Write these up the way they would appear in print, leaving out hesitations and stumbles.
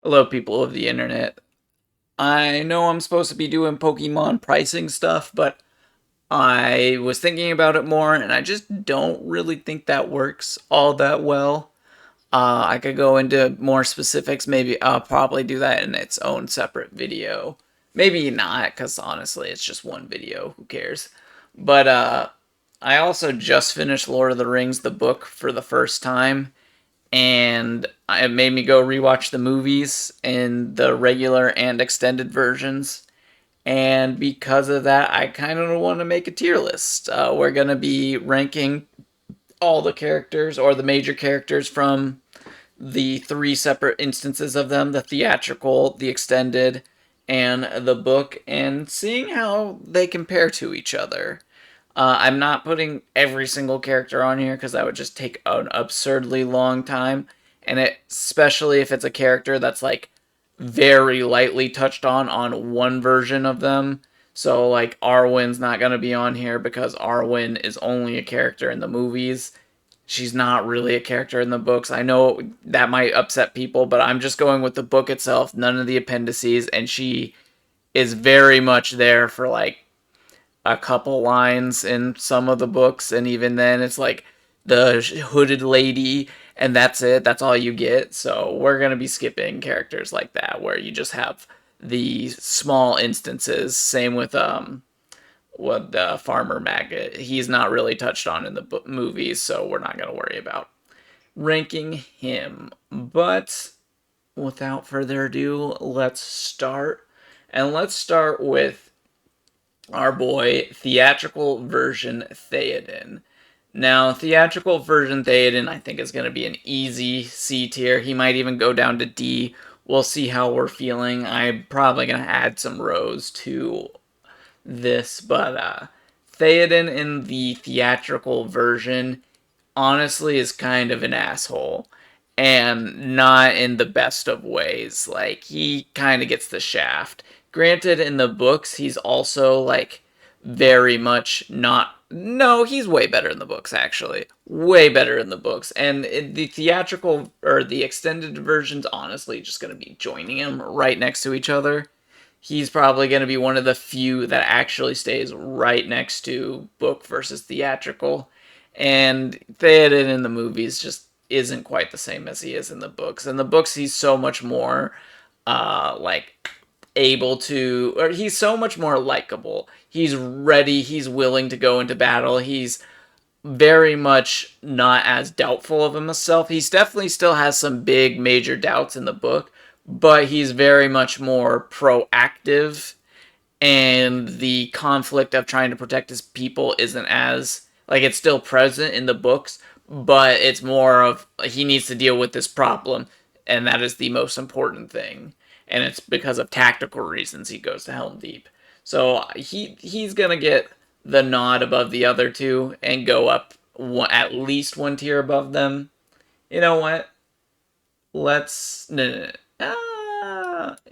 Hello, people of the internet. I know I'm supposed to be doing Pokemon pricing stuff, but I was thinking about it more, and I just don't really think that works all that well. I could go into more specifics. Maybe I'll probably do that in its own separate video. Maybe not, because honestly, it's just one video. Who cares? But I also just finished Lord of the Rings, the book, for the first time, and it made me go rewatch the movies in the regular and extended versions. And because of that, I kind of want to make a tier list. We're going to be ranking all the characters or the major characters from the three separate instances of them: the theatrical, the extended, and the book, and seeing how they compare to each other. I'm not putting every single character on here because that would just take an absurdly long time, and especially if it's a character that's like very lightly touched on one version of them. So like Arwen's not gonna be on here because Arwen is only a character in the movies. She's not really a character in the books. I know that might upset people, but I'm just going with the book itself, none of the appendices, and she is very much there for like a couple lines in some of the books, and even then it's like the hooded lady, and that's it. That's all you get. So we're going to be skipping characters like that where you just have the small instances. Same with what the farmer maggot. He's not really touched on in the movies, so we're not going to worry about ranking him. But without further ado, let's start. And let's start with our boy theatrical version Theoden. Now, theatrical version Theoden, I think, is going to be an easy C tier. He might even go down to D. We'll see how we're feeling. I'm probably going to add some rows to this, but Theoden in the theatrical version honestly is kind of an asshole. And not in the best of ways. Like, he kind of gets the shaft. Granted, in the books, he's also, like, very much not. No, he's way better in the books, actually. Way better in the books. And the theatrical, or the extended version's honestly just going to be joining him right next to each other. He's probably going to be one of the few that actually stays right next to book versus theatrical. And Theoden in the movies just isn't quite the same as he is in the books. In the books, he's so much more, like, able to, or he's so much more likable. He's ready, he's willing to go into battle, he's very much not as doubtful of himself. He's definitely still has some big major doubts in the book, but he's very much more proactive, and the conflict of trying to protect his people isn't as like, it's still present in the books, but it's more of he needs to deal with this problem, and that is the most important thing. And it's because of tactical reasons he goes to Helm Deep. So he's gonna get the nod above the other two and go up at least one tier above them. You know what? Let's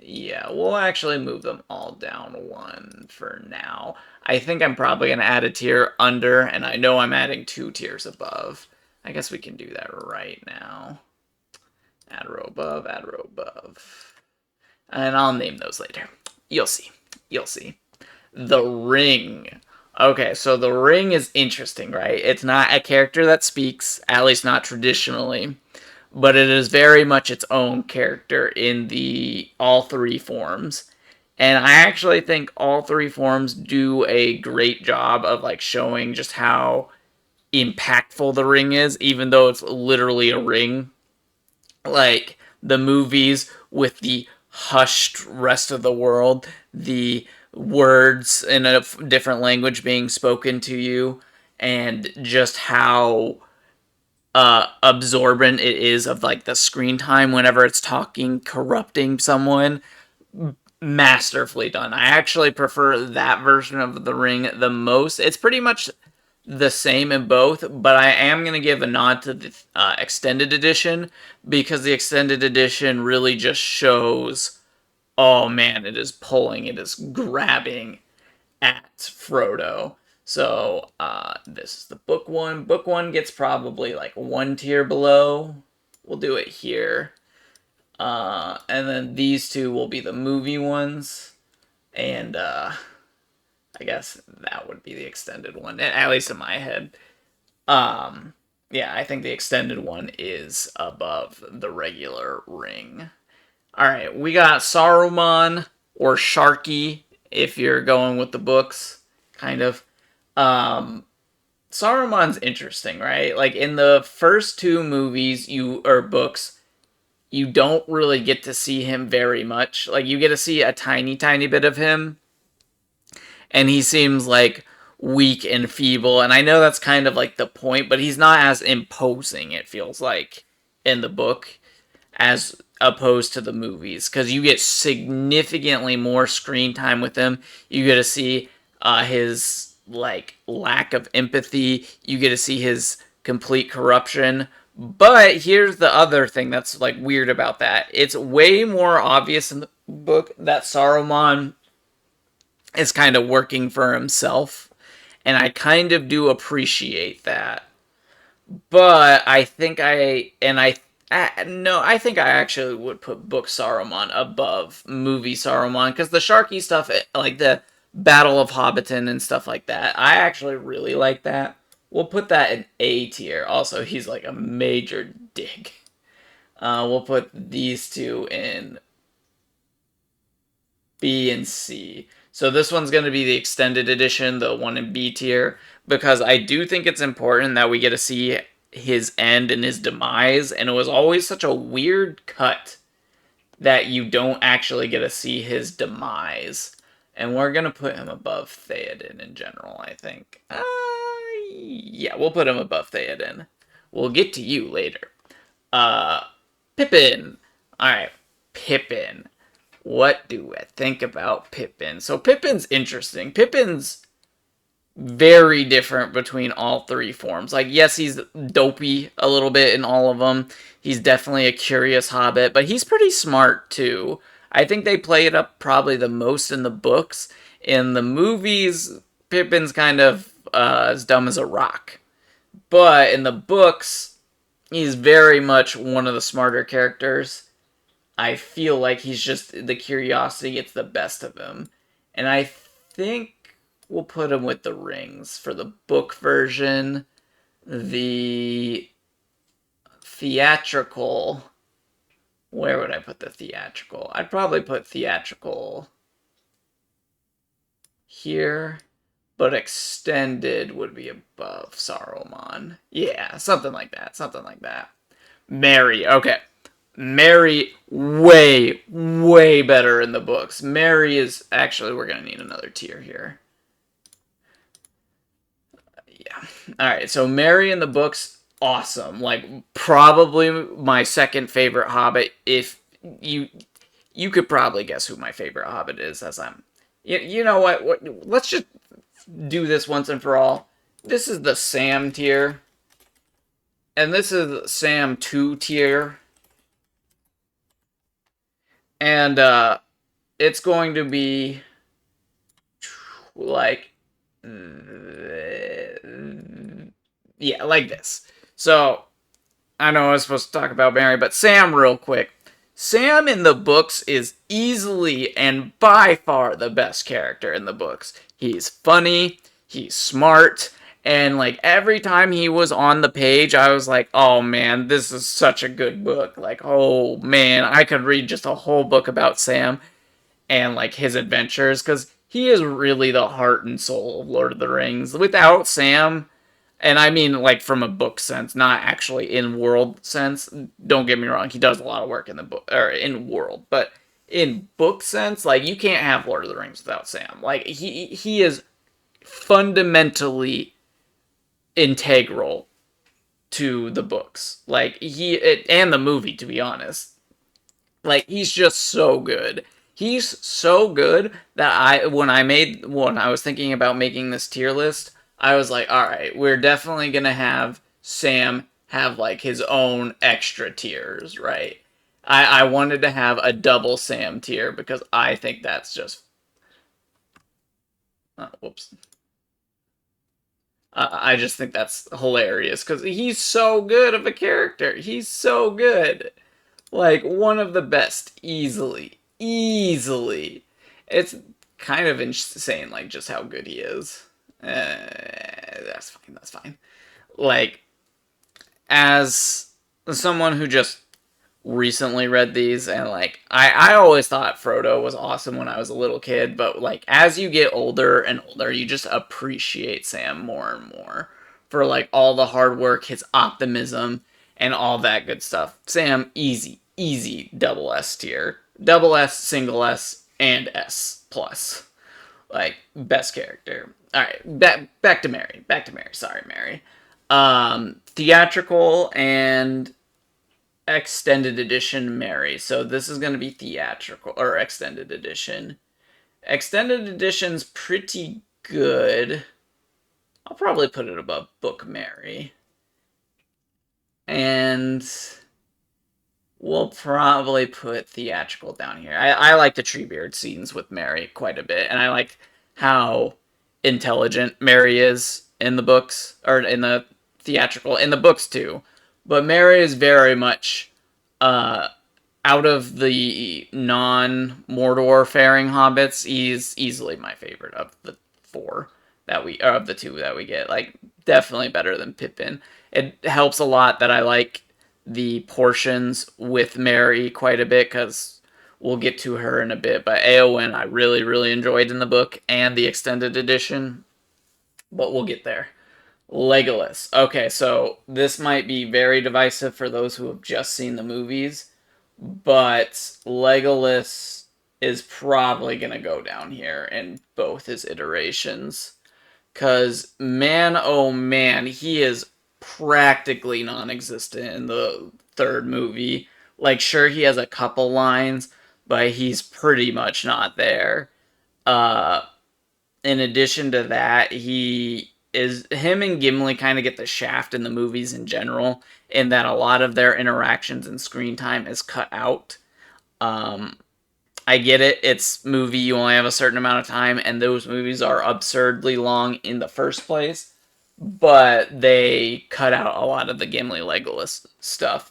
yeah, we'll actually move them all down one for now. I think I'm probably gonna add a tier under, and I know I'm adding two tiers above. I guess we can do that right now. Add row above, add row above. And I'll name those later. You'll see. You'll see. The Ring. Okay, so the Ring is interesting, right? It's not a character that speaks, at least not traditionally, but it is very much its own character in the all three forms. And I actually think all three forms do a great job of like showing just how impactful the ring is, even though it's literally a ring. Like the movies with the hushed rest of the world, the words in a different language being spoken to you, and just how absorbent it is of like the screen time whenever it's talking, corrupting someone. Masterfully done. I actually prefer that version of the ring the most. It's pretty much the same in both, but I am going to give a nod to the extended edition, because the extended edition really just shows, oh man, it is pulling, it is grabbing at Frodo. So this is the book one. Book one gets probably like one tier below. We'll do it here. And then these two will be the movie ones. And I guess that would be the extended one, at least in my head. Yeah, I think the extended one is above the regular ring. All right, we got Saruman or Sharky if you're going with the books, kind of. Um, Saruman's interesting, right? Like in the first two movies, or books, you don't really get to see him very much. Like you get to see a tiny, tiny bit of him, and he seems like weak and feeble. And I know that's kind of like the point, but he's not as imposing, it feels like, in the book as opposed to the movies, because you get significantly more screen time with him. You get to see his like lack of empathy. You get to see his complete corruption. But here's the other thing that's like weird about that. It's way more obvious in the book that Saruman is kind of working for himself. And I kind of do appreciate that. But I think I think I actually would put book Saruman above movie Saruman, because the Sharky stuff, like the Battle of Hobbiton and stuff like that, I actually really like that. We'll put that in A tier. Also, he's like a major dig. We'll put these two in B and C. So this one's going to be the extended edition, the one in B tier, because I do think it's important that we get to see his end and his demise, and it was always such a weird cut that you don't actually get to see his demise. And we're going to put him above Theoden in general, I think. Yeah, we'll put him above Theoden. We'll get to you later. Pippin. Alright, Pippin. What do I think about Pippin? So Pippin's interesting. Pippin's very different between all three forms. Like, yes, he's dopey a little bit in all of them. He's definitely a curious hobbit, but he's pretty smart too. I think they play it up probably the most in the books. In the movies, Pippin's kind of as dumb as a rock. But in the books, he's very much one of the smarter characters. I feel like he's just, the curiosity gets the best of him. And I think we'll put him with the rings for the book version. The theatrical, where would I put the theatrical? I'd probably put theatrical here, but extended would be above Saruman. Yeah, something like that, something like that. Merry, okay. Merry, way, way better in the books. Merry is, actually, we're going to need another tier here. Yeah. Alright, so Merry in the books, awesome. Like, probably my second favorite Hobbit. If you could probably guess who my favorite Hobbit is, as I'm... You know what? Let's just do this once and for all. This is the Sam tier. And this is Sam 2 tier. And it's going to be like, yeah, like this. So I know I was supposed to talk about Mary, but Sam real quick. Sam in the books is easily and by far the best character in the books. He's funny, he's smart, and like every time he was on the page, I was like, oh man, this is such a good book. Like, oh man, I could read just a whole book about Sam and like his adventures, because he is really the heart and soul of Lord of the Rings. Without Sam, and I mean like from a book sense, not actually in world sense. Don't get me wrong, he does a lot of work in the book or in world, but in book sense, like you can't have Lord of the Rings without Sam. Like he is fundamentally integral to the books. Like and the movie, to be honest. Like he's just so good. He's so good that when I was thinking about making this tier list, I was like, all right, we're definitely gonna have Sam have like his own extra tiers, right? I wanted to have a double Sam tier because I think that's just whoops. I just think that's hilarious because he's so good of a character. He's so good. Like, one of the best, easily. Easily. It's kind of insane, like, just how good he is. That's fine, that's fine. Like, as someone who just recently read these, and like I always thought Frodo was awesome when I was a little kid, but like as you get older and older, you just appreciate Sam more and more for like all the hard work, his optimism, and all that good stuff. Sam, easy double S tier, double S, single S, and S plus. Like, best character. All right, back to Mary. Back to Mary. Sorry, Mary. Theatrical and extended edition Mary. So this is going to be theatrical or extended edition. Extended edition's pretty good. I'll probably put it above book Mary. And we'll probably put theatrical down here. I like the Treebeard scenes with Mary quite a bit, and I like how intelligent Mary is in the books, or in the theatrical, in the books too. But Mary is very much uh, out of the non-Mordor faring hobbits. He's easily my favorite of the four that we, or of the two that we get. Like, definitely better than Pippin. It helps a lot that I like the portions with Mary quite a bit, because we'll get to her in a bit. But Eowyn, I really enjoyed in the book and the extended edition. But we'll get there. Legolas. Okay, so this might be very divisive for those who have just seen the movies, but Legolas is probably going to go down here in both his iterations. Because, man, oh man, he is practically non-existent in the third movie. Like, sure, he has a couple lines, but he's pretty much not there. Uh, in addition to that, him and Gimli kind of get the shaft in the movies in general, in that a lot of their interactions and screen time is cut out. Um, I get it. It's movie. You only have a certain amount of time, and those movies are absurdly long in the first place. But they cut out a lot of the Gimli Legolas stuff,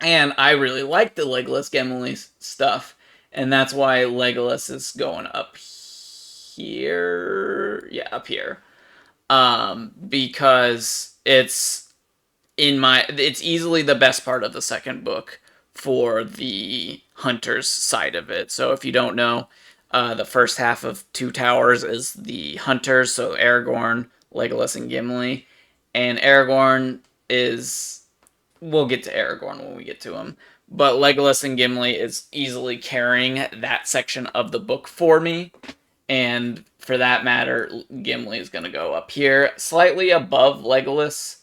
and I really like the Legolas Gimli stuff, and that's why Legolas is going up here. Yeah, up here. Because it's easily the best part of the second book for the hunters side of it. So if you don't know, the first half of Two Towers is the hunters, so Aragorn, Legolas, and Gimli. And Aragorn is, we'll get to Aragorn when we get to him, but Legolas and Gimli is easily carrying that section of the book for me. And for that matter, Gimli is going to go up here, slightly above Legolas,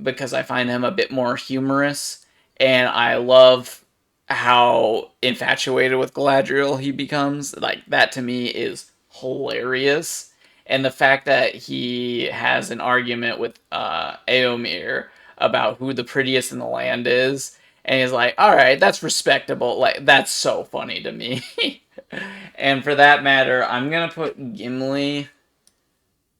because I find him a bit more humorous, and I love how infatuated with Galadriel he becomes. Like, that to me is hilarious. And the fact that he has an argument with Eomer about who the prettiest in the land is, and he's like, alright, that's respectable. Like, that's so funny to me. And for that matter, I'm gonna put Gimli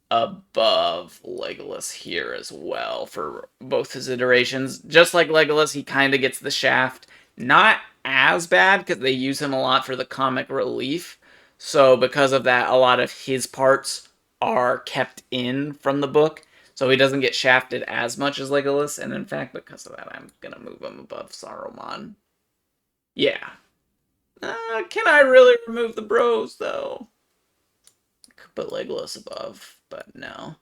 above Legolas here as well for both his iterations. Just like Legolas, he kind of gets the shaft. Not as bad, because they use him a lot for the comic relief. So because of that, a lot of his parts are kept in from the book. So he doesn't get shafted as much as Legolas. And in fact, because of that, I'm going to move him above Saruman. Yeah. Can I really remove the bros, though? Could put Legolas above, but no.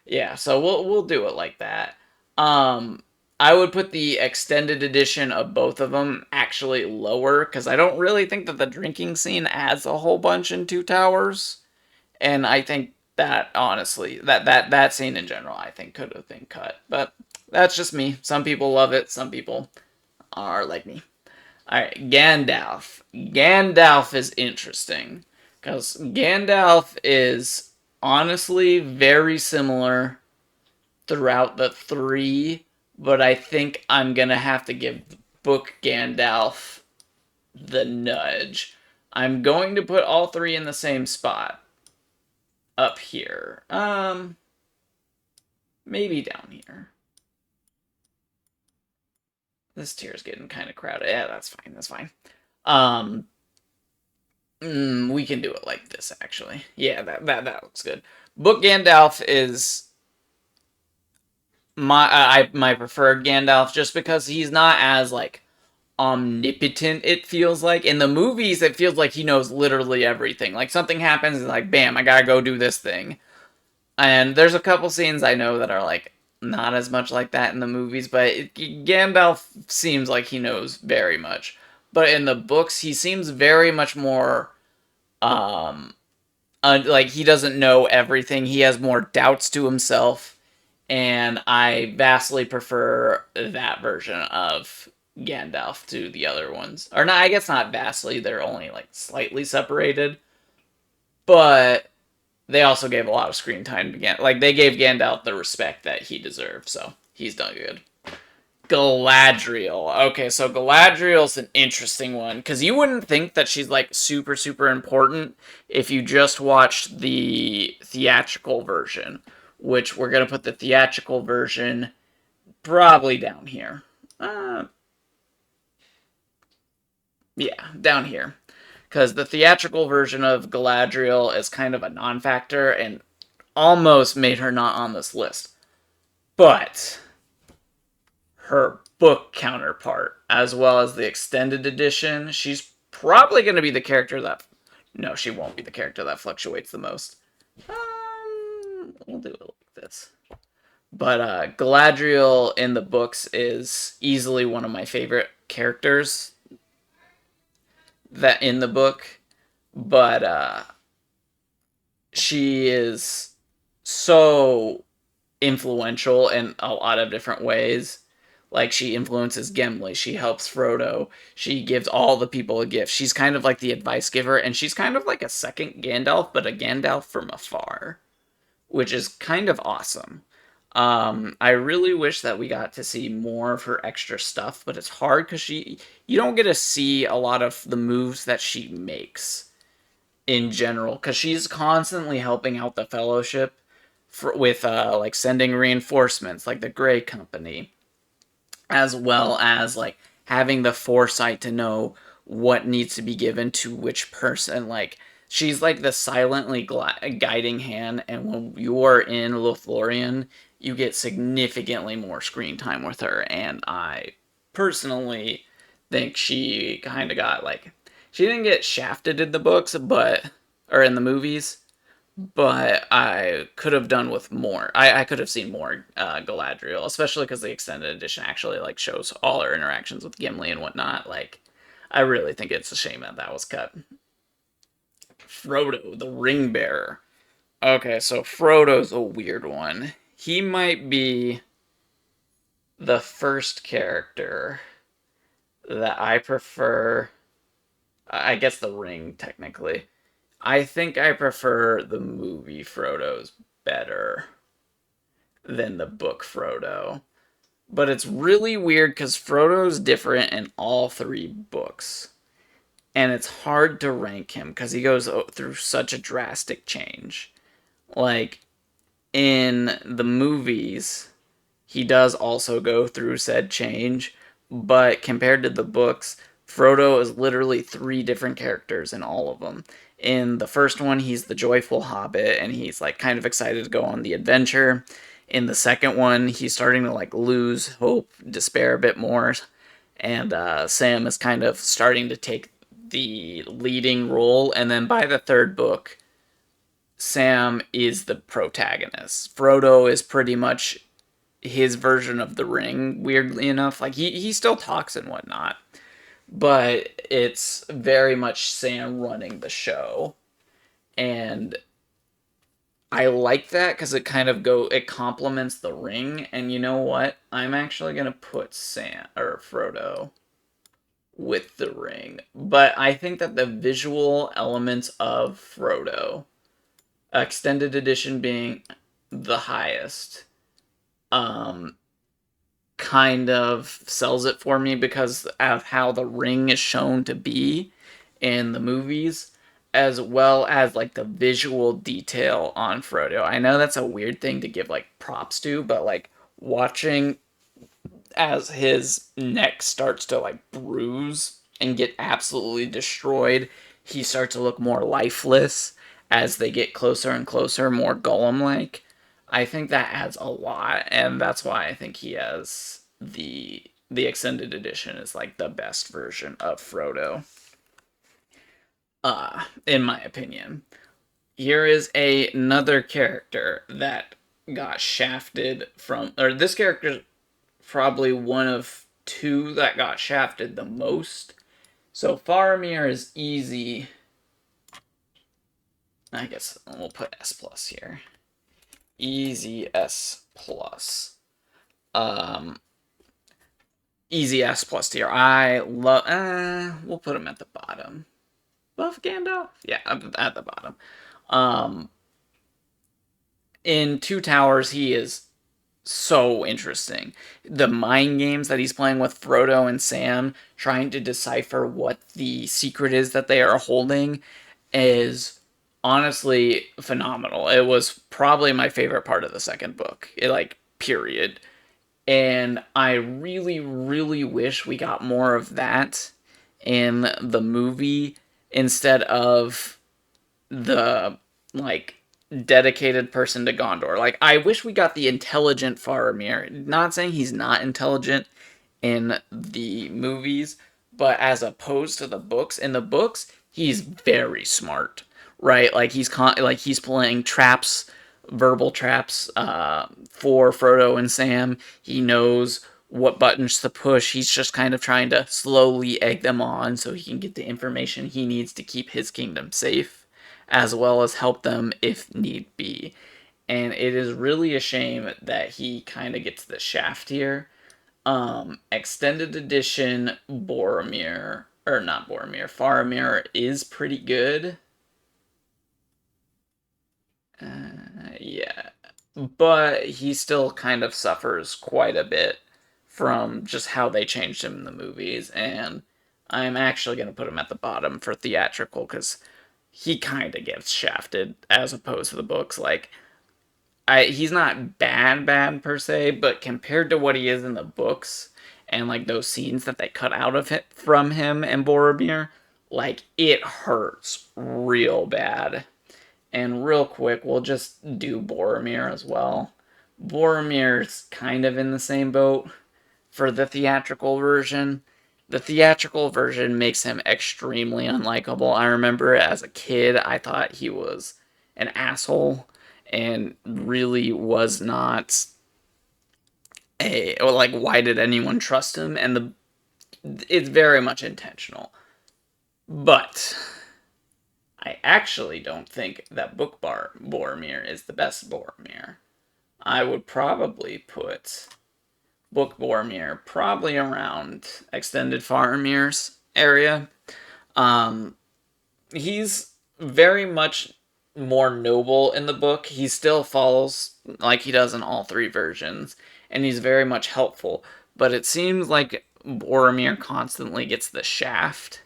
Yeah, so we'll do it like that. I would put the extended edition of both of them actually lower, because I don't really think that the drinking scene adds a whole bunch in Two Towers. And I think that, honestly, that scene in general, I think could have been cut. But that's just me. Some people love it, some people are like me. Alright, Gandalf. Gandalf is interesting, because Gandalf is honestly very similar throughout the three, but I think I'm gonna have to give book Gandalf the nudge. I'm going to put all three in the same spot. Up here. Maybe down here. This tier's getting kind of crowded. Yeah, that's fine. That's fine. Um, we can do it like this, actually. Yeah, that looks good. Book Gandalf is my preferred Gandalf just because he's not as like omnipotent. It feels like in the movies, it feels like he knows literally everything. Like something happens, and like bam, I gotta go do this thing. And there's a couple scenes I know that are like not as much like that in the movies, but Gandalf seems like he knows very much. But in the books, he seems very much more um like he doesn't know everything. He has more doubts to himself, and I vastly prefer that version of Gandalf to the other ones. Or not, I guess not vastly. They're only like slightly separated, but they also gave a lot of screen time to Gandalf. Like they gave Gandalf the respect that he deserved, so he's done good. Galadriel. Okay, so Galadriel's an interesting one because you wouldn't think that she's like super super important if you just watched the theatrical version, which we're gonna put the theatrical version probably down here. Uh, yeah, down here because the theatrical version of Galadriel is kind of a non-factor and almost made her not on this list. But her book counterpart, as well as the extended edition, she's probably going to be the character that. No, she won't be the character that fluctuates the most. We'll do it like this. But Galadriel in the books is easily one of my favorite characters that in the book. But she is so influential in a lot of different ways. Like she influences Gimli, she helps Frodo, she gives all the people a gift. She's kind of like the advice giver, and she's kind of like a second Gandalf, but a Gandalf from afar, which is kind of awesome. I really wish that we got to see more of her extra stuff, but it's hard because you don't get to see a lot of the moves that she makes in general because she's constantly helping out the Fellowship with like sending reinforcements, like the Grey Company, as well as like having the foresight to know what needs to be given to which person. Like she's like the silently guiding hand, and when you're in Lothlorien, you get significantly more screen time with her. And I personally think she kind of got like she didn't get shafted in the books, but or in the movies, but I could have done with more. I could have seen more Galadriel, especially because the extended edition actually like shows all her interactions with Gimli and whatnot. Like, I really think it's a shame that that was cut. Frodo, the ring bearer. Okay, so Frodo's a weird one. He might be the first character that I prefer. I guess the ring, technically. I think I prefer the movie Frodo's better than the book Frodo. But it's really weird because Frodo's different in all three books. And it's hard to rank him because he goes through such a drastic change. Like, in the movies, he does also go through said change, but compared to the books, Frodo is literally three different characters in all of them. In the first one, he's the joyful hobbit, and he's like kind of excited to go on the adventure. In the second one, he's starting to like lose hope, despair a bit more, and Sam is kind of starting to take the leading role. And then by the third book, Sam is the protagonist. Frodo is pretty much his version of the ring, weirdly enough. Like he still talks and whatnot, but it's very much Sam running the show. And I like that because it complements the ring. And you know what? I'm actually gonna put Sam or Frodo with the ring. But I think that the visual elements of Frodo, extended edition being the highest, um, kind of sells it for me because of how the ring is shown to be in the movies, as well as like the visual detail on Frodo. I know that's a weird thing to give like props to, but like watching as his neck starts to like bruise and get absolutely destroyed, he starts to look more lifeless as they get closer and closer, more Gollum like. I think that adds a lot, and that's why I think he has the extended edition is like the best version of Frodo, in my opinion. Here is another character that got shafted from, or this character probably one of two that got shafted the most. So Faramir is easy. I guess we'll put S plus here. Easy S plus. Um, Easy S plus tier. I love. We'll put him at the bottom. Above Gandalf? Yeah, at the bottom. Um, in Two Towers, he is so interesting. The mind games that he's playing with Frodo and Sam, trying to decipher what the secret is that they are holding, is honestly phenomenal. It was probably my favorite part of the second book. Like, period. And I really, really wish we got more of that in the movie instead of the like dedicated person to Gondor. Like I wish we got the intelligent Faramir. Not saying he's not intelligent in the movies, but as opposed to the books, in the books he's very smart, right? Like like he's playing traps, verbal traps for Frodo and Sam. He knows what buttons to push. He's just kind of trying to slowly egg them on so he can get the information he needs to keep his kingdom safe, as well as help them if need be. And it is really a shame that he kind of gets the shaft here. Extended edition Boromir, or not Boromir, Faramir is pretty good. Yeah. But he still kind of suffers quite a bit from just how they changed him in the movies. And I'm actually going to put him at the bottom for theatrical because he kind of gets shafted as opposed to the books. Like, he's not bad per se, but compared to what he is in the books and like those scenes that they cut out of it from him and Boromir, like it hurts real bad. And real quick, we'll just do Boromir as well. Boromir's kind of in the same boat for the theatrical version. The theatrical version makes him extremely unlikable. I remember as a kid, I thought he was an asshole and really was not like, why did anyone trust him? And it's very much intentional. But I actually don't think that Boromir is the best Boromir. I would probably put Book Boromir probably around Extended Faramir's area. Um, he's very much more noble in the book. He still follows like he does in all three versions, and he's very much helpful. But it seems like Boromir constantly gets the shaft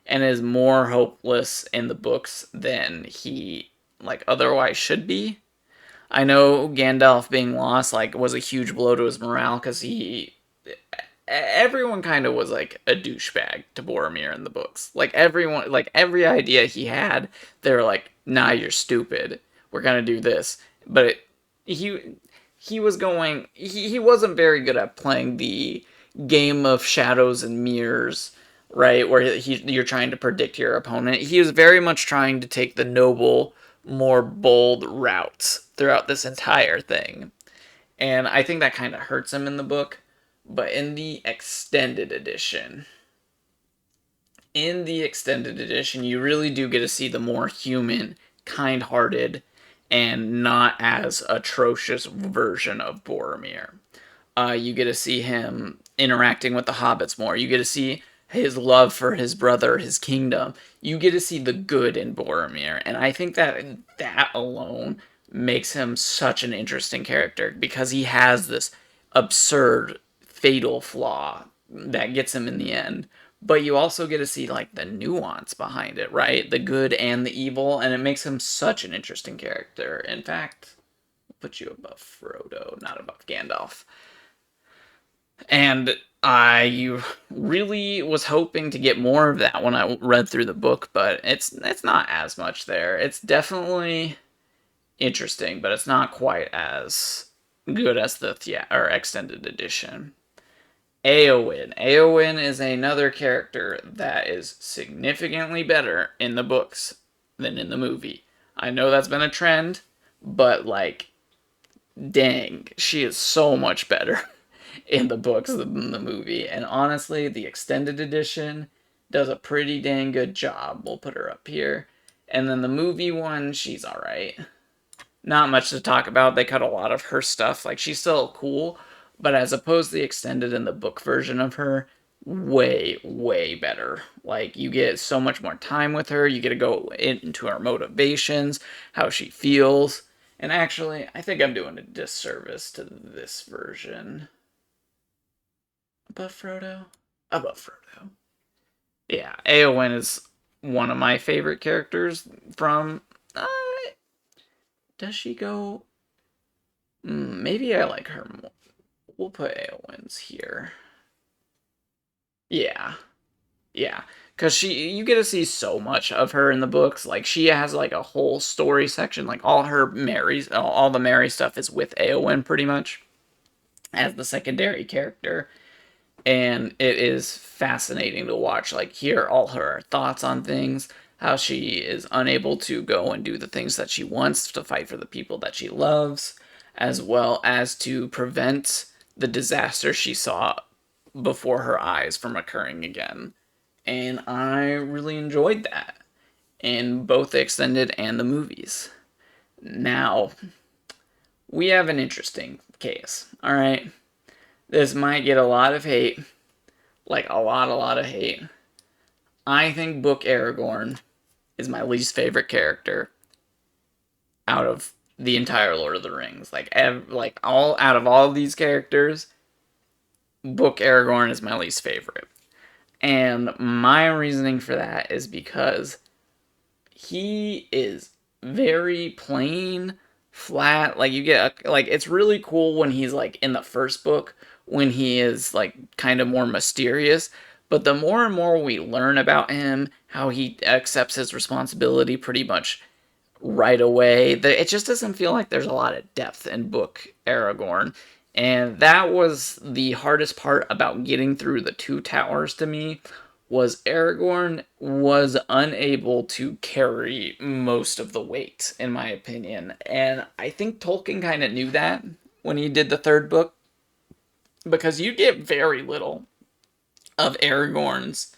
and is more hopeless in the books than he like otherwise should be. I know Gandalf being lost like was a huge blow to his morale because he everyone kind of was like a douchebag to Boromir in the books. Like everyone, like every idea he had, they were like, "Nah, you're stupid. We're gonna do this." But he he was going. He wasn't very good at playing the game of shadows and mirrors, right? Where you're trying to predict your opponent. He was very much trying to take the noble, more bold routes throughout this entire thing. And I think that kind of hurts him in the book. But in the extended edition, you really do get to see the more human, kind hearted, and not as atrocious version of Boromir. You get to see him interacting with the hobbits more. You get to see his love for his brother, his kingdom. You get to see the good in Boromir, and I think that that alone makes him such an interesting character because he has this absurd, fatal flaw that gets him in the end. But you also get to see like the nuance behind it, right? The good and the evil, and it makes him such an interesting character. In fact, I'll put you above Frodo, not above Gandalf. And I really was hoping to get more of that when I read through the book, but it's not as much there. It's definitely interesting, but it's not quite as good as the or extended edition. Eowyn. Eowyn is another character that is significantly better in the books than in the movie. I know that's been a trend, but like, dang, she is so much better in the books than the movie. And honestly, the extended edition does a pretty dang good job. We'll put her up here. And then the movie one, she's alright. Not much to talk about. They cut a lot of her stuff. Like, she's still cool, but as opposed to the extended and the book version of her, way, way better. Like, you get so much more time with her. You get to go into her motivations, how she feels. And actually, I think I'm doing a disservice to this version. Above Frodo? Above Frodo. Yeah, Eowyn is one of my favorite characters from. Does she go? Maybe I like her more. We'll put Eowyn's here. Yeah, yeah, because you get to see so much of her in the books. Like, she has like a whole story section. Like, all the Mary stuff is with Eowyn pretty much as the secondary character, and it is fascinating to watch. Like, hear all her thoughts on things, how she is unable to go and do the things that she wants to fight for the people that she loves, as well as to prevent the disaster she saw before her eyes from occurring again. And I really enjoyed that in both the extended and the movies. Now, we have an interesting case, alright? This might get a lot of hate, like a lot of hate. I think Book Aragorn is my least favorite character out of the entire Lord of the Rings. Like all out of all of these characters, Book Aragorn is my least favorite. And my reasoning for that is because he is very plain, flat. Like, you get like, it's really cool when he's like in the first book, when he is like kind of more mysterious. But the more and more we learn about him, how he accepts his responsibility pretty much right away, it just doesn't feel like there's a lot of depth in Book Aragorn. And that was the hardest part about getting through the Two Towers to me, was Aragorn was unable to carry most of the weight, in my opinion. And I think Tolkien kind of knew that when he did the third book, because you get very little of Aragorn's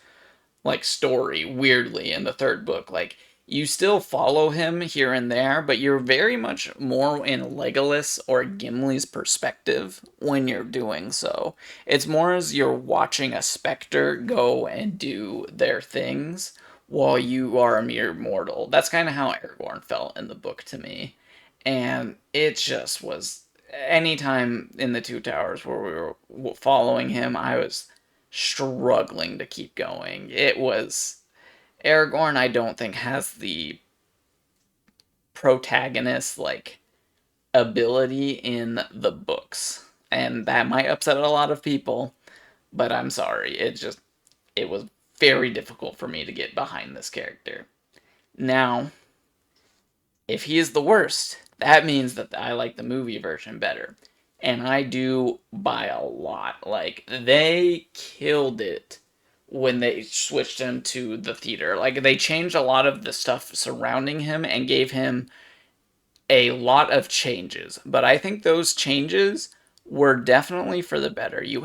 like story weirdly in the third book. Like, you still follow him here and there, but you're very much more in Legolas or Gimli's perspective when you're doing so. It's more as you're watching a specter go and do their things while you are a mere mortal. That's kind of how Aragorn felt in the book to me. And it just was, anytime in the Two Towers where we were following him, I was struggling to keep going. It was, Aragorn, I don't think, has the protagonist like ability in the books. And that might upset a lot of people, but I'm sorry. It was very difficult for me to get behind this character. Now, if he is the worst, that means that I like the movie version better. And I do by a lot. Like, they killed it when they switched him to the theater. Like, they changed a lot of the stuff surrounding him and gave him a lot of changes. But I think those changes were definitely for the better. He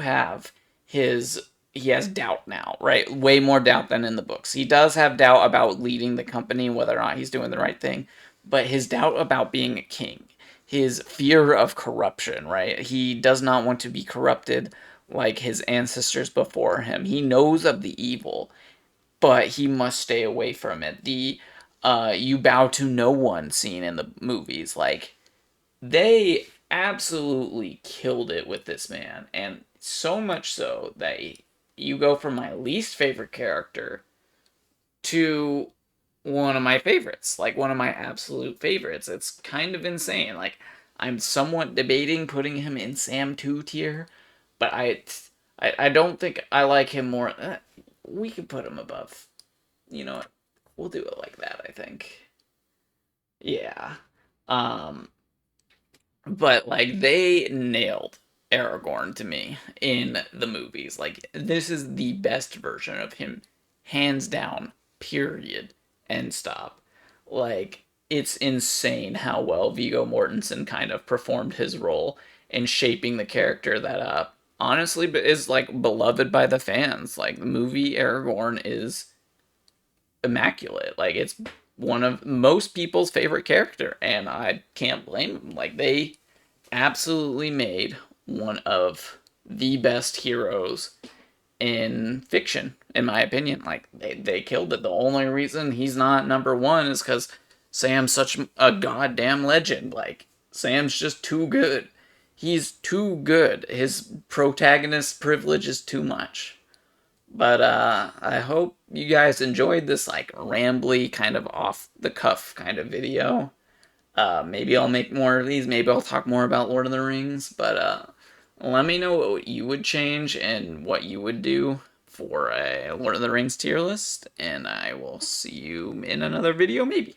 has doubt now, right? Way more doubt than in the books. He does have doubt about leading the company, whether or not he's doing the right thing, but his doubt about being a king, his fear of corruption, right? He does not want to be corrupted like his ancestors before him. He knows of the evil, but he must stay away from it. The you bow to no one scene in the movies, like, they absolutely killed it with this man, and so much so that you go from my least favorite character to one of my favorites, like one of my absolute favorites. It's kind of insane. Like, I'm somewhat debating putting him in Sam 2 tier, But I don't think I like him more. We could put him above. You know what? We'll do it like that, I think. Yeah. Um, but like they nailed Aragorn to me in the movies. Like this is the best version of him, hands down. Period. End stop. Like it's insane how well Viggo Mortensen kind of performed his role in shaping the character that honestly is like beloved by the fans. Like the movie Aragorn is immaculate. Like it's one of most people's favorite character, and I can't blame them. Like they absolutely made one of the best heroes in fiction, in my opinion. Like they killed it. The only reason he's not number one is because Sam's such a goddamn legend. Like Sam's just too good. He's too good. His protagonist privilege is too much. But I hope you guys enjoyed this like rambly kind of off the cuff kind of video. Maybe I'll make more of these. Maybe I'll talk more about Lord of the Rings. But let me know what you would change and what you would do for a Lord of the Rings tier list. And I will see you in another video, maybe.